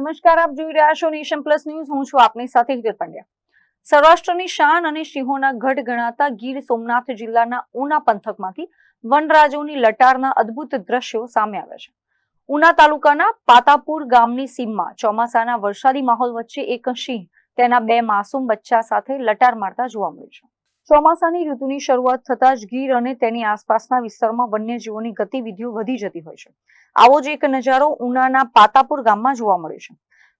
નમસ્કાર, આપ જોઈ રહ્યા છો નેશન પ્લસ ન્યૂઝ. હું છું આપની સાથે હિતલ પંડ્યા. સૌરાષ્ટ્રની શાન અને સિંહોના ગઢ ગણાતા ગીર સોમનાથ જિલ્લાના ઉના પંથકમાંથી વનરાજોની લટારના અદ્ભુત દ્રશ્યો સામે આવ્યા છે. ઉના તાલુકાના પાતાપુર ગામની સીમમાં ચોમાસાના વરસાદી માહોલ વચ્ચે એક સિંહ તેના 2 માસૂમ બચ્ચા સાથે લટાર મારતા જોવા મળ્યો છે. ચોમાસાની ઋતુની શરૂઆત થતાં જ ગીર અને તેની આસપાસના વિસ્તારમાં વન્યજીવોની ગતિવિધિઓ વધી જતી હોય છે. આવો જ એક નજારો ઉનાના પાતાપુર ગામમાં જોવા મળ્યો છે.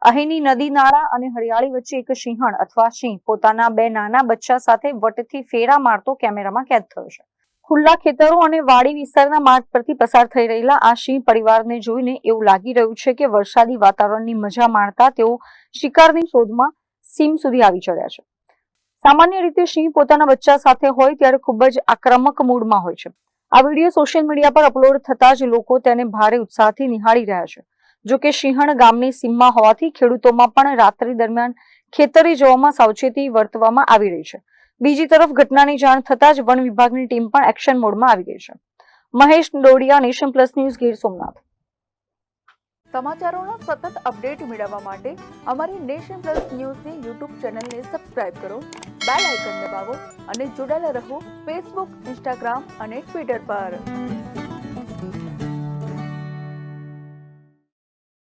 અહીંની નદી નાળા અને હરિયાળી વચ્ચે એક સિંહણ અથવા સિંહ પોતાના 2 નાના બચ્ચા સાથે વટથી ફેરા મારતો કેમેરામાં કેદ થયો છે. ખુલ્લા ખેતરો અને વાડી વિસ્તારના માર્ગ પરથી પસાર થઈ રહેલા આ સિંહ પરિવારને જોઈને એવું લાગી રહ્યું છે કે વરસાદી વાતાવરણની મજા માણતા તેઓ શિકારની શોધમાં સીમ સુધી આવી ચડ્યા છે. સામાન્ય રીતે સિંહ પોતાના બચ્ચા સાથે હોય ત્યારે ખૂબ જ આક્રમક મૂડમાં હોય છે. આ વિડીયો સોશિયલ મીડિયા પર અપલોડ થતા જ લોકો તેને ભારે ઉત્સાહથી નિહાળી રહ્યા છે. જો કે સિંહણ ગામની સીમમાં હોવાથી ખેડૂતોમાં પણ રાત્રિ દરમિયાન ખેતરે જવામાં સાવચેતી વર્તવામાં આવી રહી છે. બીજી તરફ ઘટનાની જાણ થતાં જ વન વિભાગની ટીમ પણ એક્શન મોડમાં આવી ગઈ છે. Mahesh Dodiya, nation plus news, Gir Somnath. સમાચારોના સતત અપડેટ મેળવવા માટે અમારી નેશન પ્લસ ન્યૂઝની યુટ્યુબ ચેનલને સબસ્ક્રાઇબ કરો, બેલ આઇકન દબાવો અને જોડાયેલા રહો ફેસબુક, ઇન્સ્ટાગ્રામ અને ટ્વિટર પર.